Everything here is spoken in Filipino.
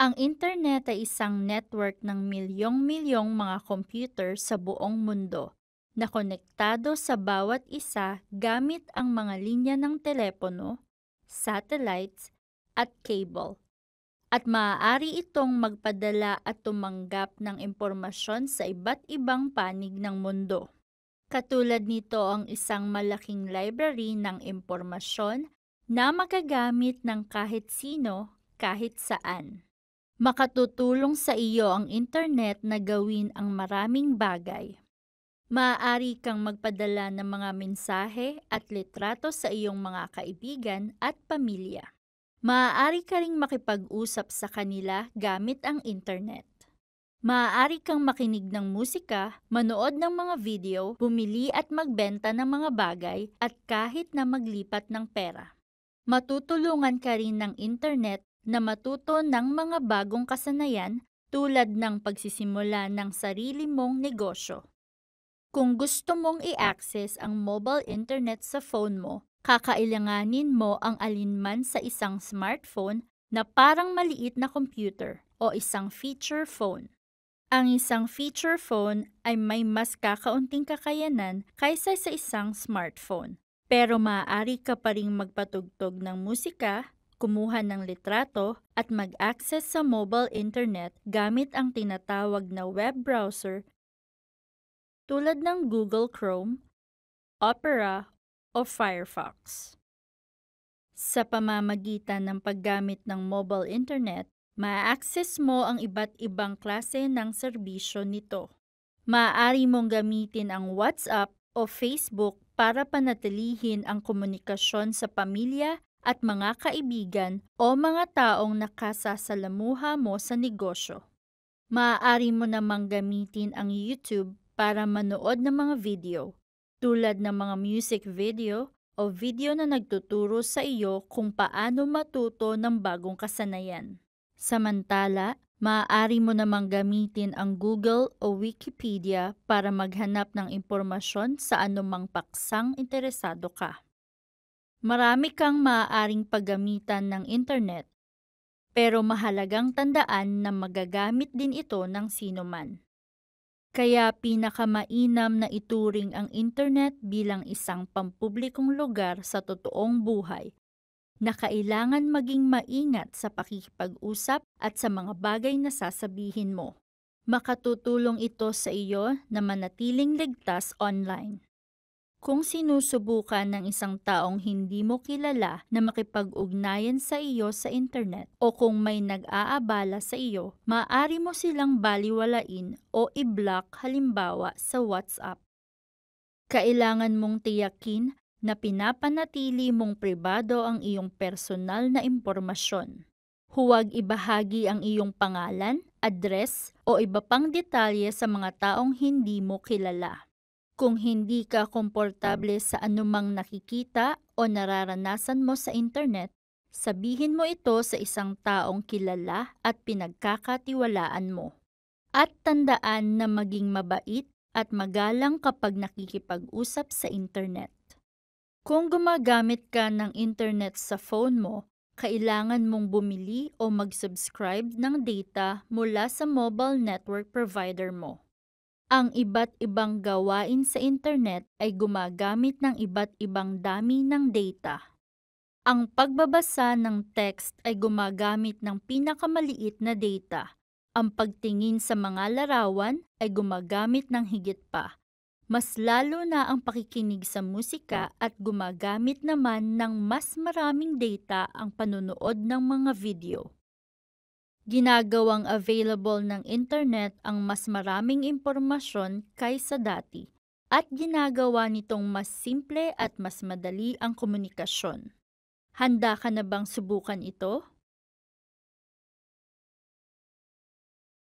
Ang internet ay isang network ng milyong-milyong mga computer sa buong mundo na konektado sa bawat isa gamit ang mga linya ng telepono, satellites, at cable. At maaari itong magpadala at tumanggap ng impormasyon sa iba't ibang panig ng mundo. Katulad nito ang isang malaking library ng impormasyon na magagamit ng kahit sino, kahit saan. Makatutulong sa iyo ang internet na gawin ang maraming bagay. Maaari kang magpadala ng mga mensahe at litrato sa iyong mga kaibigan at pamilya. Maaari ka ring makipag-usap sa kanila gamit ang internet. Maaari kang makinig ng musika, manood ng mga video, bumili at magbenta ng mga bagay at kahit na maglipat ng pera. Matutulungan ka rin ng internet na matuto ng mga bagong kasanayan tulad ng pagsisimula ng sarili mong negosyo. Kung gusto mong i-access ang mobile internet sa phone mo, kakailanganin mo ang alinman sa isang smartphone na parang maliit na computer o isang feature phone. Ang isang feature phone ay may mas kakaunting kakayanan kaysa sa isang smartphone. Pero maaari ka pa ring magpatugtog ng musika, kumuha ng litrato, at mag-access sa mobile internet gamit ang tinatawag na web browser tulad ng Google Chrome, Opera, o Firefox. Sa pamamagitan ng paggamit ng mobile internet, ma-access mo ang iba't ibang klase ng serbisyo nito. Maaari mong gamitin ang WhatsApp o Facebook para panatilihin ang komunikasyon sa pamilya at mga kaibigan o mga taong nakasasalamuha mo sa negosyo. Maaari mo namang gamitin ang YouTube para manood ng mga video, tulad ng mga music video o video na nagtuturo sa iyo kung paano matuto ng bagong kasanayan. Samantala, maaari mo namang gamitin ang Google o Wikipedia para maghanap ng impormasyon sa anumang paksang interesado ka. Marami kang maaaring paggamitan ng internet, pero mahalagang tandaan na magagamit din ito ng sinuman. Kaya pinakamainam na ituring ang internet bilang isang pampublikong lugar sa totoong buhay na kailangan maging maingat sa pakikipag-usap at sa mga bagay na sasabihin mo. Makatutulong ito sa iyo na manatiling ligtas online. Kung sinusubukan ng isang taong hindi mo kilala na makipag-ugnayan sa iyo sa internet o kung may nag-aabala sa iyo, maaari mo silang baliwalain o i-block halimbawa sa WhatsApp. Kailangan mong tiyakin na pinapanatili mong pribado ang iyong personal na impormasyon. Huwag ibahagi ang iyong pangalan, address o iba pang detalye sa mga taong hindi mo kilala. Kung hindi ka komportable sa anumang nakikita o nararanasan mo sa internet, sabihin mo ito sa isang taong kilala at pinagkakatiwalaan mo. At tandaan na maging mabait at magalang kapag nakikipag-usap sa internet. Kung gumagamit ka ng internet sa phone mo, kailangan mong bumili o mag-subscribe ng data mula sa mobile network provider mo. Ang iba't ibang gawain sa internet ay gumagamit ng iba't ibang dami ng data. Ang pagbabasa ng text ay gumagamit ng pinakamaliit na data. Ang pagtingin sa mga larawan ay gumagamit ng higit pa. Mas lalo na ang pakikinig sa musika at gumagamit naman ng mas maraming data ang panunood ng mga video. Ginagawang available ng internet ang mas maraming impormasyon kaysa dati at ginagawa nitong mas simple at mas madali ang komunikasyon. Handa ka na bang subukan ito?